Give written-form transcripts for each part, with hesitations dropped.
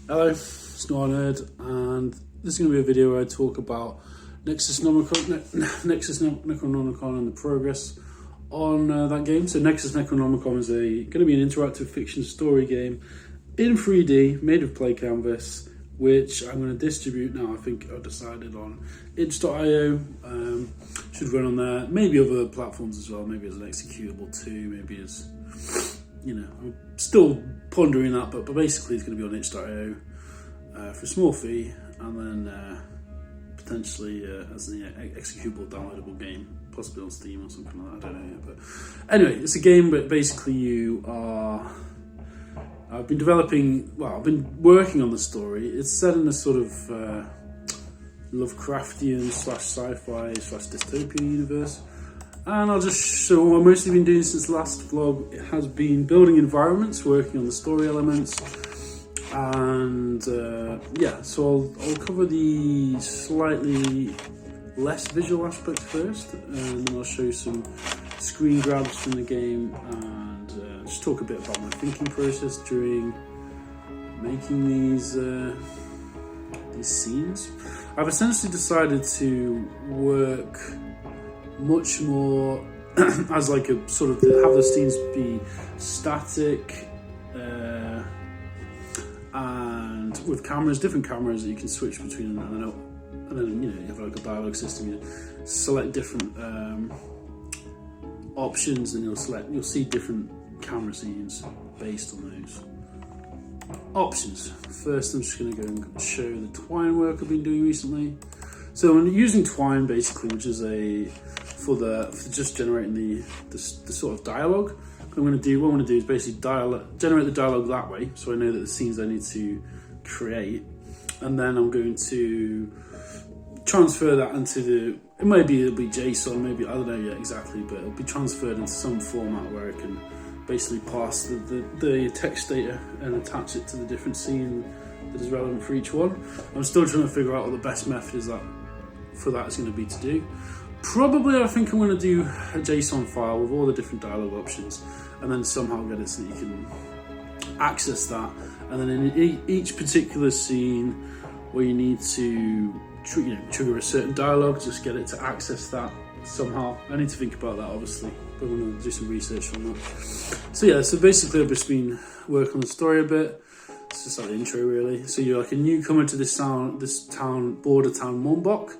Hello, it's Noir Nerd, and this is going to be a video where I talk about Nexus Necronomicon and the progress on that game. So Nexus Necronomicon is going to be an interactive fiction story game in 3D, made with Playcanvas, which I'm going to distribute now. I think I've decided on itch.io, should run on there, maybe other platforms as well, maybe as an executable too, maybe as, I'm still pondering that, but basically it's going to be on itch.io for a small fee, and then potentially as an executable downloadable game, possibly on Steam or something like that, I don't know yet. But anyway, it's a game, but basically I've been working on the story. It's set in a sort of Lovecraftian / sci-fi / dystopia universe. And I'll just show what I've mostly been doing since the last vlog. It has been building environments, working on the story elements, and so I'll cover the slightly less visual aspects first, and then I'll show you some screen grabs from the game, and just talk a bit about my thinking process during making these scenes. I've essentially decided to work much more as like a sort of have the scenes be static and with different cameras that you can switch between, and then you have like a dialogue system. You select different options, and you'll see different camera scenes based on those options. First, I'm just going to go and show the Twine work I've been doing recently. So I'm using Twine basically, which is for just generating the sort of dialogue. What I want to do is basically generate the dialogue that way, so I know that the scenes I need to create, and then I'm going to transfer that into it'll be JSON, maybe, I don't know yet exactly, but it'll be transferred into some format where I can basically pass the text data and attach it to the different scene that is relevant for each one. I'm still trying to figure out what the best method is for that is going to be to do. Probably I think I'm going to do a JSON file with all the different dialogue options, and then somehow get it so that you can access that, and then in each particular scene where you need to trigger a certain dialogue, just get it to access that somehow. I need to think about that, obviously, but I'm going to do some research on that. So basically I've just been working on the story a bit. It's just like the intro really. So you're like a newcomer to this border town Mombok.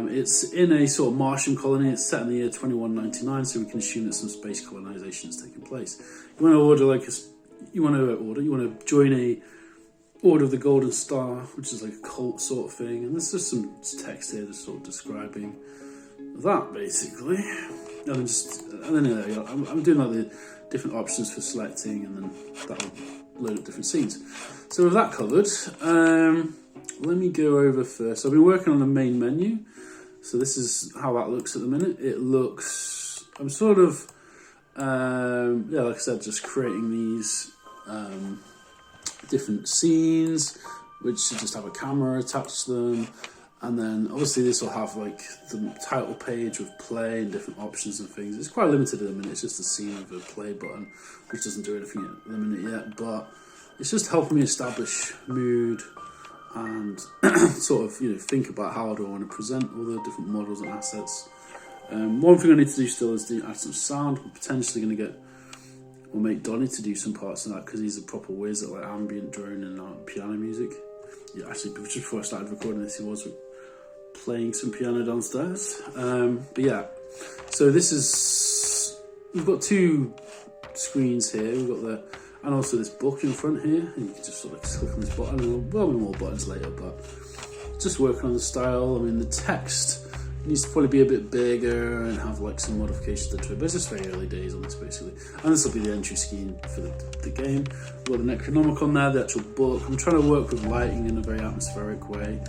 It's in a sort of Martian colony. It's set in the year 2199, so we can assume that some space colonization has taken place. You want to join a Order of the Golden Star, which is like a cult sort of thing, and there's just some text here that's sort of describing that basically. And then I'm doing like the different options for selecting, and then that'll load up different scenes. So with that covered, let me go over first. I've been working on the main menu. So this is how that looks at the minute. I'm sort of, like I said, just creating these different scenes, which should just have a camera attached to them. And then obviously this will have like the title page with play and different options and things. It's quite limited at the minute. It's just a scene with a play button, which doesn't do anything at the minute yet, but it's just helping me establish mood and sort of think about how do I want to present all the different models and assets. One thing I need to do still is add some sound. We're potentially going to make Donnie to do some parts of that, because he's a proper whiz at like ambient drone and piano music. Yeah, actually, just before I started recording this, he was playing some piano downstairs. But yeah, so we've got two screens here. We've got and also this book in front here, and you can just sort of click on this button. There'll be more buttons later, but just working on the style. I mean, the text needs to probably be a bit bigger and have like some modifications to it, but it's just very early days on this basically. And this will be the entry screen for the game. We've got the Necronomicon there, the actual book. I'm trying to work with lighting in a very atmospheric way.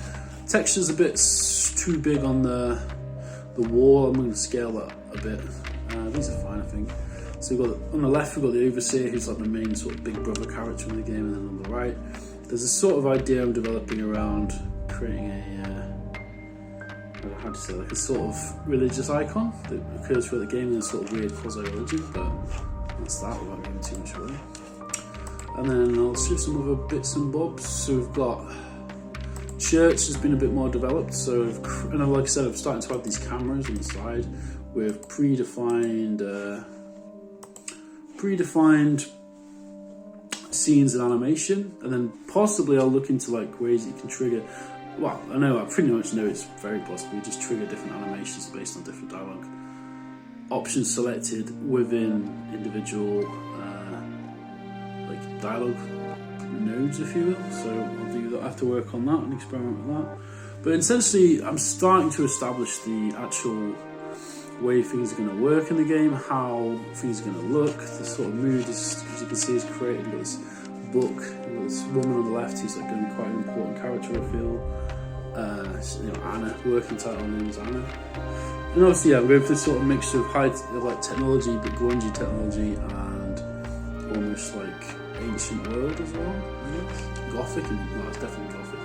Texture's a bit too big on the wall. I'm going to scale that a bit. These are fine, I think. So we've got, on the left, we've got the Overseer, who's like the main sort of big brother character in the game, and then on the right, there's a sort of idea I'm developing around creating how do you say, like a sort of religious icon that occurs throughout the game in a sort of weird quasi-religion, but that's that without giving too much away. And then I'll show some other bits and bobs. So we've got church has been a bit more developed. So, and like I said, I'm starting to have these cameras on the side with predefined scenes and animation, and then possibly I'll look into like ways that you can trigger. Well, I pretty much know it's very possible you just trigger different animations based on different dialogue options selected within individual like dialogue nodes, if you will. So I'll do that. I have to work on that and experiment with that. But essentially, I'm starting to establish the actual way things are going to work in the game, how things are going to look, the sort of mood, as you can see, is created. We've got this book, we've got this woman on the left who's like going to be quite an important character, I feel. Anna, working title name is Anna. And obviously, yeah, I'm going for this sort of mixture of like technology, but grungy technology, and almost like ancient world as well, I guess. Gothic, and well, it's definitely Gothic,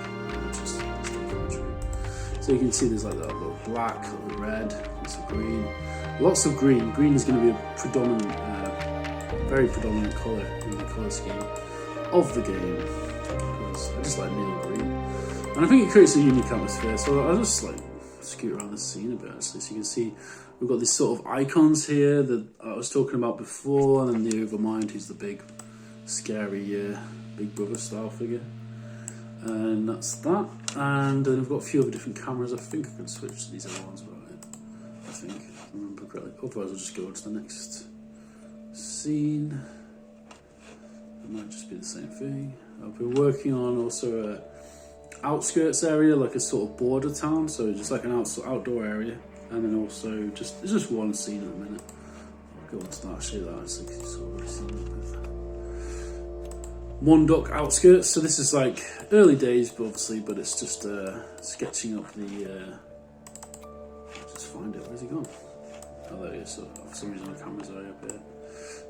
which is definitely true. So you can see there's like that little black, little red, lots of green. Lots of green. Green is going to be a predominant, very predominant colour in the colour scheme of the game, because I just like neon green. And I think it creates a unique atmosphere, so I'll just like scoot around the scene a bit actually. So you can see we've got these sort of icons here that I was talking about before, and then the Overmind, who's the big, scary, Big Brother style figure. And that's that. And then we've got a few other different cameras. I think I can switch to these other ones, but I think, if I remember correctly. Otherwise, I'll just go on to the next scene. It might just be the same thing. I've been working on also a outskirts area, like a sort of border town, so just like an outdoor area, and then also it's just one scene at the minute. I'll go on to that, show you that. I think it's already seen it with Mondock outskirts. So this is like early days, but it's just sketching up the. Just find it. Where's he gone? Oh, there he is. So for some reason, the camera's way up here.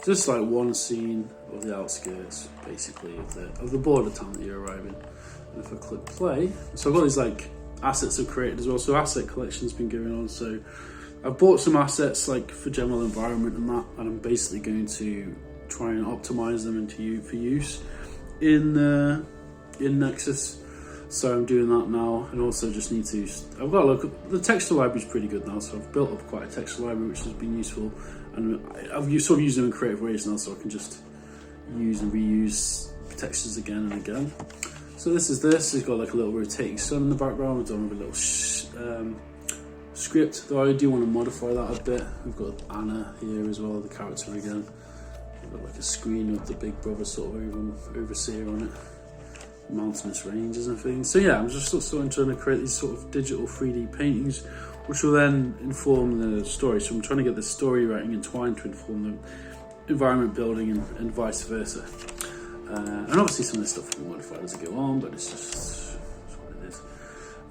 Just like one scene of the outskirts, basically, of the border town that you arrive in. And if I click play, so I've got these like assets I've created as well. So asset collection's been going on. So I've bought some assets like for general environment and that, and I'm basically going to try and optimize them for use in Nexus. So I'm doing that now, and also just need to. I've got a look at the texture library's pretty good now, so I've built up quite a texture library which has been useful, and I've sort of used them in creative ways now, so I can just use and reuse textures again and again. So this is it's got like a little rotating sun in the background. We've done with a little script, though I do want to modify that a bit. We've got Anna here as well, the character again. We've got like a screen with the Big Brother sort of overseer on it, mountainous ranges and things. So yeah, I'm just sort of trying to create these sort of digital 3D paintings, which will then inform the story. So I'm trying to get the story writing entwined to inform the environment building and vice versa. And obviously some of this stuff can be modified as I go on, but it's what it is.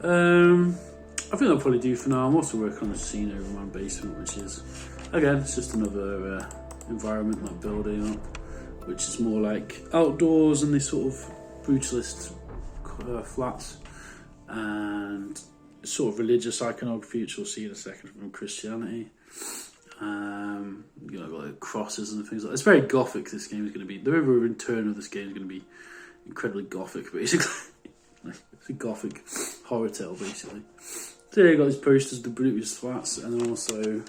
I think that'll probably do for now. I'm also working on a scene over my basement, which is, again, it's just another environment, like building up, which is more like outdoors and these sort of brutalist flats, and sort of religious iconography, which we'll see in a second, from Christianity. Like crosses and things like that. It's very gothic. This game is going to be. The overall turn of this game is going to be incredibly gothic, basically. It's a gothic horror tale, basically. So yeah, you got these posters, the brutalist flats, and then also,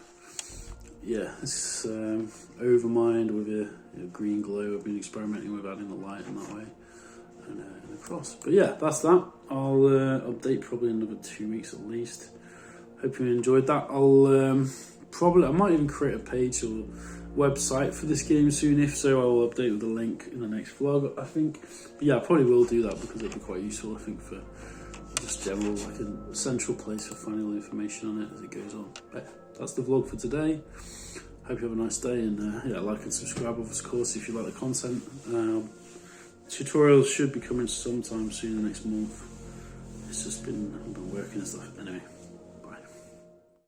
yeah, this Overmind with a green glow. I've been experimenting with adding the light in that way, and the cross. But yeah, that's that. I'll update probably in another 2 weeks at least. Hope you enjoyed that. I might even create a page or website for this game soon. If so, I will update with the link in the next vlog, I think. But yeah, I probably will do that because it'll be quite useful, I think, for just general, like a central place for finding all the information on it as it goes on. But that's the vlog for today. Hope you have a nice day, and yeah, like and subscribe, of course, if you like the content. Tutorials should be coming sometime soon, the next month. I've been working and stuff. Anyway.